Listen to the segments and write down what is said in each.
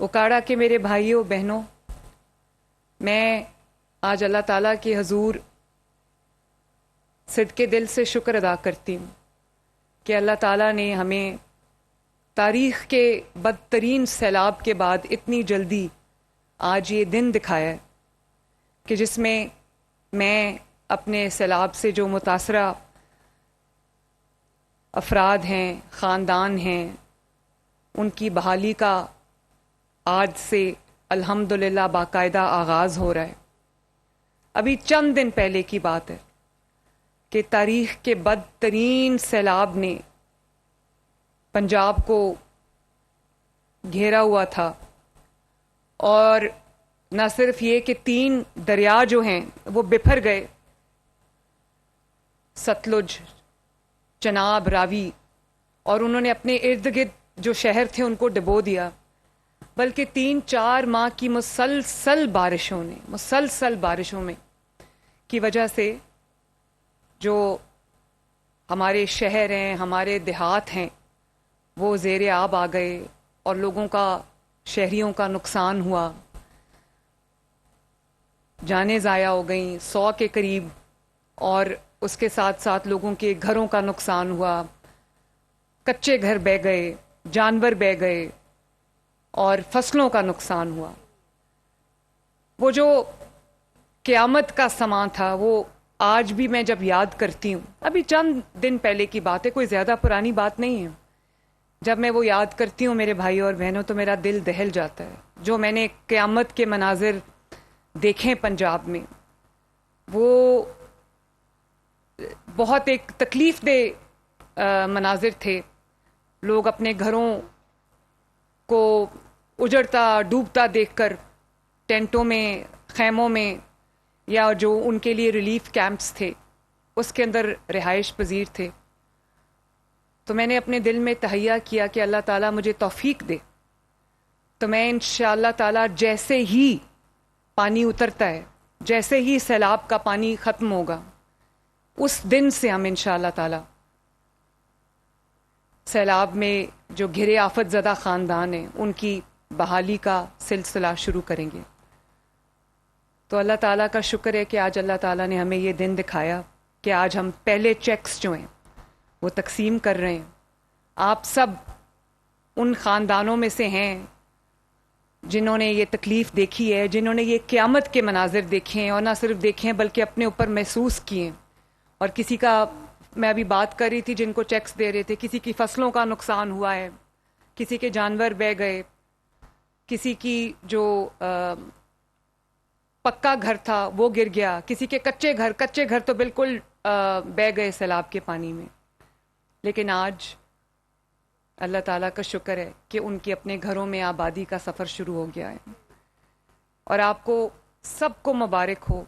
اکاڑا کے میرے بھائیوں بہنوں، میں آج اللہ تعالیٰ کے حضور صدقے دل سے شکر ادا کرتی ہوں کہ اللہ تعالیٰ نے ہمیں تاریخ کے بدترین سیلاب کے بعد اتنی جلدی آج یہ دن دکھایا ہے کہ جس میں میں اپنے سیلاب سے جو متاثرہ افراد ہیں، خاندان ہیں، ان کی بحالی کا آج سے الحمدللہ باقاعدہ آغاز ہو رہا ہے۔ ابھی چند دن پہلے کی بات ہے کہ تاریخ کے بدترین سیلاب نے پنجاب کو گھیرا ہوا تھا، اور نہ صرف یہ کہ 3 دریا جو ہیں وہ بپھر گئے، ستلج، چناب، راوی، اور انہوں نے اپنے ارد گرد جو شہر تھے ان کو ڈبو دیا، بلکہ 3-4 ماہ کی مسلسل بارشوں میں کی وجہ سے جو ہمارے شہر ہیں، ہمارے دیہات ہیں، وہ زیر آب آ گئے اور لوگوں کا، شہریوں کا نقصان ہوا، جانیں ضائع ہو گئیں 100 کے قریب، اور اس کے ساتھ ساتھ لوگوں کے گھروں کا نقصان ہوا، کچے گھر بہہ گئے، جانور بہہ گئے اور فصلوں کا نقصان ہوا۔ وہ جو قیامت کا سماں تھا وہ آج بھی میں جب یاد کرتی ہوں، ابھی چند دن پہلے کی بات ہے، کوئی زیادہ پرانی بات نہیں ہے، جب میں وہ یاد کرتی ہوں میرے بھائی اور بہنوں تو میرا دل دہل جاتا ہے۔ جو میں نے قیامت کے مناظر دیکھیں پنجاب میں، وہ بہت ایک تکلیف دہ مناظر تھے۔ لوگ اپنے گھروں کو اجڑتا ڈوبتا دیکھ کر ٹینٹوں میں، خیموں میں، یا جو ان کے لیے ریلیف کیمپس تھے اس کے اندر رہائش پذیر تھے۔ تو میں نے اپنے دل میں تہیہ کیا کہ اللہ تعالیٰ مجھے توفیق دے تو میں انشاءاللہ تعالیٰ جیسے ہی پانی اترتا ہے، جیسے ہی سیلاب کا پانی ختم ہوگا، اس دن سے ہم انشاءاللہ تعالیٰ سیلاب میں جو گھرے آفت زدہ خاندان ہیں ان کی بحالی کا سلسلہ شروع کریں گے۔ تو اللہ تعالیٰ کا شکر ہے کہ آج اللہ تعالیٰ نے ہمیں یہ دن دکھایا کہ آج ہم پہلے چیکس جو ہیں وہ تقسیم کر رہے ہیں۔ آپ سب ان خاندانوں میں سے ہیں جنہوں نے یہ تکلیف دیکھی ہے، جنہوں نے یہ قیامت کے مناظر دیکھے ہیں، اور نہ صرف دیکھے ہیں بلکہ اپنے اوپر محسوس کیے ہیں۔ اور کسی کا، میں ابھی بات کر رہی تھی جن کو چیکس دے رہے تھے، کسی کی فصلوں کا نقصان ہوا ہے، کسی کے جانور بہہ گئے، کسی کی جو پکا گھر تھا وہ گر گیا، کسی کے کچے گھر تو بالکل بہہ گئے سیلاب کے پانی میں۔ لیکن آج اللہ تعالیٰ کا شکر ہے کہ ان کی اپنے گھروں میں آبادی کا سفر شروع ہو گیا ہے، اور آپ کو سب کو مبارک ہو۔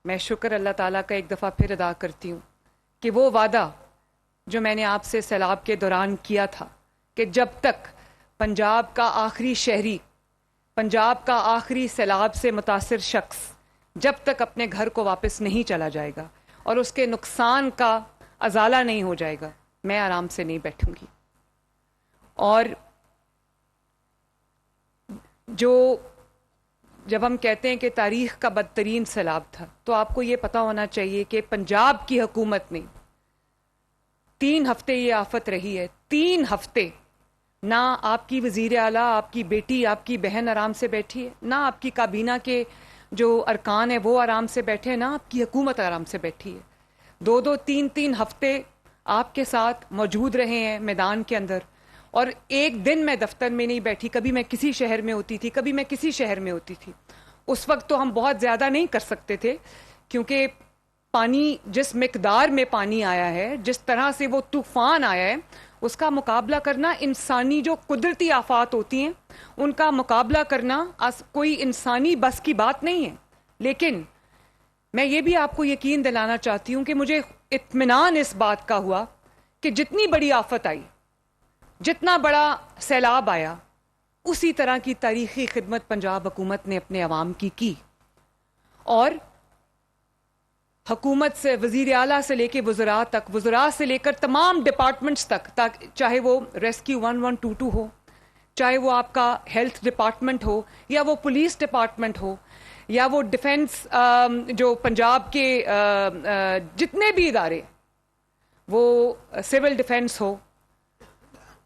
میں شکر اللہ تعالیٰ کا ایک دفعہ پھر ادا کرتی ہوں کہ وہ وعدہ جو میں نے آپ سے سیلاب کے دوران کیا تھا کہ جب تک پنجاب کا آخری شہری، پنجاب کا آخری سیلاب سے متاثر شخص جب تک اپنے گھر کو واپس نہیں چلا جائے گا اور اس کے نقصان کا ازالہ نہیں ہو جائے گا، میں آرام سے نہیں بیٹھوں گی۔ اور جب ہم کہتے ہیں کہ تاریخ کا بدترین سیلاب تھا، تو آپ کو یہ پتا ہونا چاہیے کہ پنجاب کی حکومت نے 3 ہفتے یہ آفت رہی ہے، 3 ہفتے نہ آپ کی وزیر اعلیٰ، آپ کی بیٹی، آپ کی بہن آرام سے بیٹھی ہے، نہ آپ کی کابینہ کے جو ارکان ہیں وہ آرام سے بیٹھے ہیں، نہ آپ کی حکومت آرام سے بیٹھی ہے۔ 2-2 3-3 ہفتے آپ کے ساتھ موجود رہے ہیں میدان کے اندر، اور ایک دن میں دفتر میں نہیں بیٹھی، کبھی میں کسی شہر میں ہوتی تھی، کبھی میں کسی شہر میں ہوتی تھی۔ اس وقت تو ہم بہت زیادہ نہیں کر سکتے تھے، کیونکہ پانی، جس مقدار میں پانی آیا ہے، جس طرح سے وہ طوفان آیا ہے، اس کا مقابلہ کرنا، انسانی جو قدرتی آفات ہوتی ہیں ان کا مقابلہ کرنا کوئی انسانی بس کی بات نہیں ہے۔ لیکن میں یہ بھی آپ کو یقین دلانا چاہتی ہوں کہ مجھے اطمینان اس بات کا ہوا کہ جتنی بڑی آفت آئی، جتنا بڑا سیلاب آیا، اسی طرح کی تاریخی خدمت پنجاب حکومت نے اپنے عوام کی، اور حکومت سے، وزیر اعلیٰ سے لے کے وزراء تک، وزراء سے لے کر تمام ڈپارٹمنٹس تک، چاہے وہ ریسکیو 1122 ہو، چاہے وہ آپ کا ہیلتھ ڈپارٹمنٹ ہو یا وہ پولیس ڈپارٹمنٹ ہو یا وہ ڈیفنس جو پنجاب کے جتنے بھی ادارے، وہ سول ڈیفنس ہو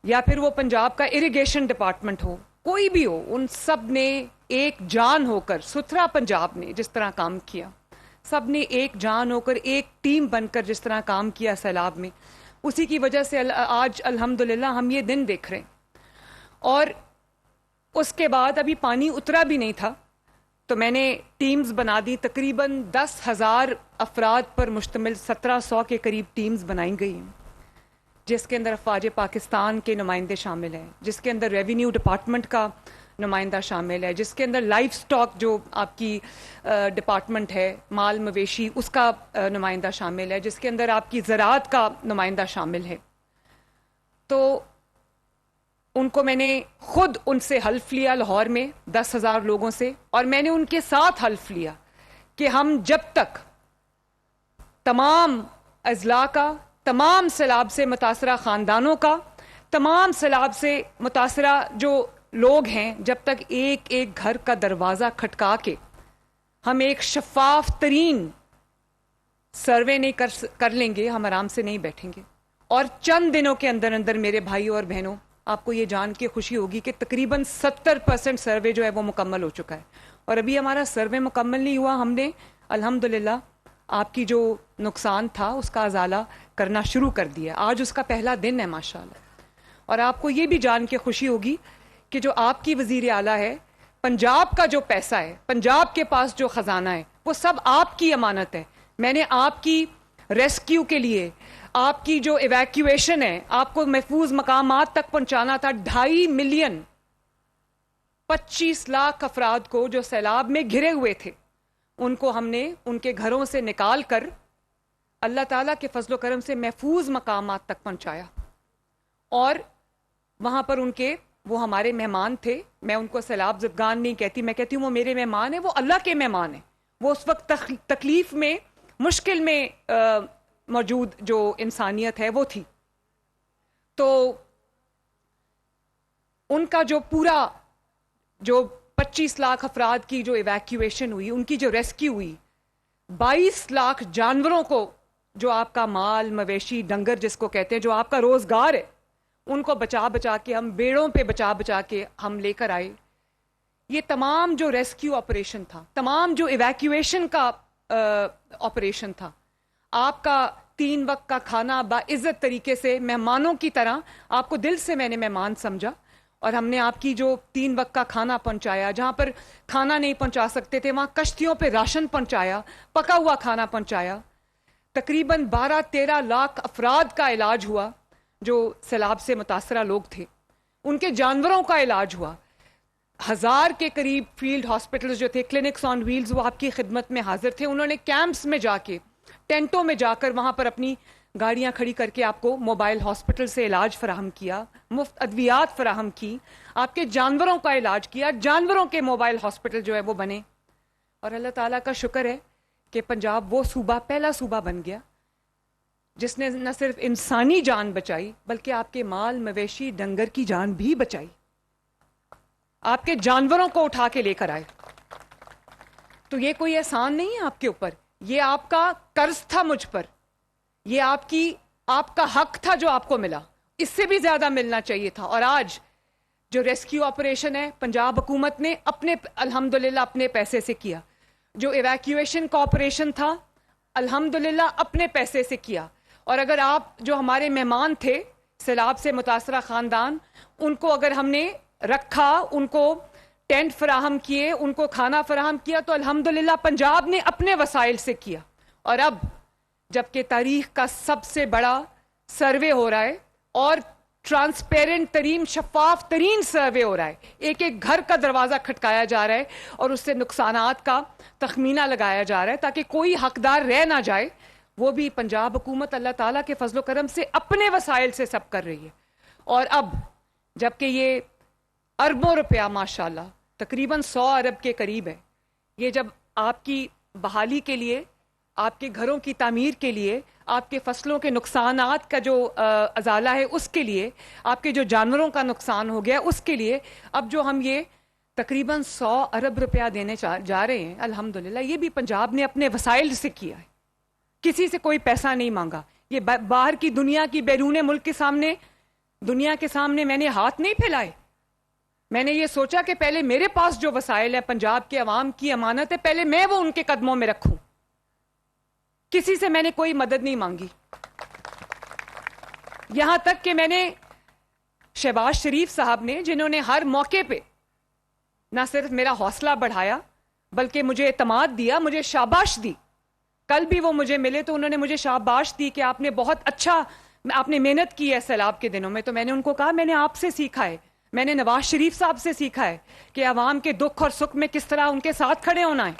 یا پھر وہ پنجاب کا اریگیشن ڈپارٹمنٹ ہو، کوئی بھی ہو، ان سب نے ایک جان ہو کر، ستھرا پنجاب نے جس طرح کام کیا، سب نے ایک جان ہو کر، ایک ٹیم بن کر جس طرح کام کیا سیلاب میں، اسی کی وجہ سے آج الحمدللہ ہم یہ دن دیکھ رہے ہیں۔ اور اس کے بعد ابھی پانی اترا بھی نہیں تھا تو میں نے ٹیمز بنا دی، تقریباً 10,000 افراد پر مشتمل 1700 کے قریب ٹیمز بنائی گئی ہیں، جس کے اندر افواج پاکستان کے نمائندے شامل ہیں، جس کے اندر ریونیو ڈپارٹمنٹ کا نمائندہ شامل ہے، جس کے اندر لائف سٹاک جو آپ کی ڈپارٹمنٹ ہے، مال مویشی، اس کا نمائندہ شامل ہے، جس کے اندر آپ کی زراعت کا نمائندہ شامل ہے۔ تو ان کو میں نے خود ان سے حلف لیا لاہور میں 10,000 لوگوں سے، اور میں نے ان کے ساتھ حلف لیا کہ ہم جب تک تمام اضلاع کا، تمام سیلاب سے متاثرہ خاندانوں کا، تمام سیلاب سے متاثرہ جو لوگ ہیں، جب تک ایک ایک گھر کا دروازہ کھٹکا کے ہم ایک شفاف ترین سروے نہیں کر لیں گے، ہم آرام سے نہیں بیٹھیں گے۔ اور چند دنوں کے اندر اندر میرے بھائیوں اور بہنوں، آپ کو یہ جان کے خوشی ہوگی کہ تقریباً 70% سروے جو ہے وہ مکمل ہو چکا ہے، اور ابھی ہمارا سروے مکمل نہیں ہوا، ہم نے الحمدللہ آپ کی جو نقصان تھا اس کا ازالہ کرنا شروع کر دیا، آج اس کا پہلا دن ہے ماشاءاللہ۔ اور آپ کو یہ بھی جان کے خوشی ہوگی کہ جو آپ کی وزیر اعلیٰ ہے، پنجاب کا جو پیسہ ہے، پنجاب کے پاس جو خزانہ ہے، وہ سب آپ کی امانت ہے۔ میں نے آپ کی ریسکیو کے لیے، آپ کی جو ایویکیویشن ہے، آپ کو محفوظ مقامات تک پہنچانا تھا، 2.5 ملین 25 لاکھ افراد کو جو سیلاب میں گھرے ہوئے تھے، ان کو ہم نے ان کے گھروں سے نکال کر اللہ تعالیٰ کے فضل و کرم سے محفوظ مقامات تک پہنچایا، اور وہاں پر ان کے، وہ ہمارے مہمان تھے، میں ان کو سیلاب زدگان نہیں کہتی، میں کہتی ہوں وہ میرے مہمان ہیں، وہ اللہ کے مہمان ہیں، وہ اس وقت تکلیف میں، مشکل میں موجود جو انسانیت ہے وہ تھی۔ تو ان کا جو پورا، جو 25 لاکھ افراد کی جو ایویکیویشن ہوئی، ان کی جو ریسکیو ہوئی، 22 لاکھ جانوروں کو، جو آپ کا مال مویشی ڈنگر جس کو کہتے ہیں، جو آپ کا روزگار ہے، ان کو بچا بچا کے، ہم بیڑوں پہ بچا بچا کے ہم لے کر آئے۔ یہ تمام جو ریسکیو آپریشن تھا، تمام جو ایویکیویشن کا آپریشن تھا، آپ کا 3 وقت کا کھانا باعزت طریقے سے مہمانوں کی طرح، آپ کو دل سے میں نے مہمان سمجھا، اور ہم نے آپ کی جو 3 وقت کا کھانا پہنچایا، جہاں پر کھانا نہیں پہنچا سکتے تھے وہاں کشتیوں پہ راشن پہنچایا، پکا ہوا کھانا پہنچایا۔ تقریباً 12-13 لاکھ افراد کا علاج ہوا جو سیلاب سے متاثرہ لوگ تھے، ان کے جانوروں کا علاج ہوا۔ 1000 کے قریب فیلڈ ہاسپٹلز جو تھے، کلینکس آن ویلز، وہ آپ کی خدمت میں حاضر تھے، انہوں نے کیمپس میں جا کے، ٹینٹوں میں جا کر، وہاں پر اپنی گاڑیاں کھڑی کر کے آپ کو موبائل ہاسپٹل سے علاج فراہم کیا، مفت ادویات فراہم کی، آپ کے جانوروں کا علاج کیا، جانوروں کے موبائل ہاسپٹل جو ہے وہ بنے۔ اور اللہ تعالیٰ کا شکر ہے کہ پنجاب وہ صوبہ، پہلا صوبہ بن گیا جس نے نہ صرف انسانی جان بچائی بلکہ آپ کے مال مویشی ڈنگر کی جان بھی بچائی، آپ کے جانوروں کو اٹھا کے لے کر آئے۔ تو یہ کوئی احسان نہیں ہے آپ کے اوپر، یہ آپ کا قرض تھا مجھ پر، یہ آپ کا حق تھا جو آپ کو ملا، اس سے بھی زیادہ ملنا چاہیے تھا۔ اور آج جو ریسکیو آپریشن ہے، پنجاب حکومت نے اپنے، الحمدللہ اپنے پیسے سے کیا، جو ایویکیویشن کا آپریشن تھا الحمدللہ اپنے پیسے سے کیا۔ اور اگر آپ جو ہمارے مہمان تھے، سیلاب سے متاثرہ خاندان، ان کو اگر ہم نے رکھا، ان کو ٹینٹ فراہم کیے، ان کو کھانا فراہم کیا، تو الحمدللہ پنجاب نے اپنے وسائل سے کیا۔ اور اب جبکہ تاریخ کا سب سے بڑا سروے ہو رہا ہے، اور ٹرانسپیرنٹ ترین، شفاف ترین سروے ہو رہا ہے، ایک ایک گھر کا دروازہ کھٹکایا جا رہا ہے، اور اس سے نقصانات کا تخمینہ لگایا جا رہا ہے تاکہ کوئی حقدار رہ نہ جائے، وہ بھی پنجاب حکومت اللہ تعالیٰ کے فضل و کرم سے اپنے وسائل سے سب کر رہی ہے۔ اور اب جبکہ یہ اربوں روپیہ ماشاءاللہ، تقریباً 100 ارب کے قریب ہے، یہ جب آپ کی بحالی کے لیے آپ کے گھروں کی تعمیر کے لیے، آپ کے فصلوں کے نقصانات کا جو ازالہ ہے اس کے لیے، آپ کے جو جانوروں کا نقصان ہو گیا اس کے لیے، اب جو ہم یہ تقریباً 100 ارب روپیہ دینے جا رہے ہیں، الحمدللہ یہ بھی پنجاب نے اپنے وسائل سے کیا ہے، کسی سے کوئی پیسہ نہیں مانگا. یہ باہر کی دنیا کی، بیرون ملک کے سامنے، دنیا کے سامنے میں نے ہاتھ نہیں پھیلائے. میں نے یہ سوچا کہ پہلے میرے پاس جو وسائل ہے، پنجاب کے عوام کی امانت ہے، پہلے میں وہ ان کے قدموں میں رکھوں. کسی سے میں نے کوئی مدد نہیں مانگی، یہاں تک کہ میں نے شہباز شریف صاحب نے، جنہوں نے ہر موقع پہ نہ صرف میرا حوصلہ بڑھایا بلکہ مجھے اعتماد دیا، مجھے شاباش دی. کل بھی وہ مجھے ملے تو انہوں نے مجھے شاباش دی کہ آپ نے بہت اچھا، آپ نے محنت کی ہے سیلاب کے دنوں میں. تو میں نے ان کو کہا میں نے آپ سے سیکھا ہے، میں نے نواز شریف صاحب سے سیکھا ہے کہ عوام کے دکھ اور سکھ میں کس طرح ان کے ساتھ کھڑے ہونا ہے.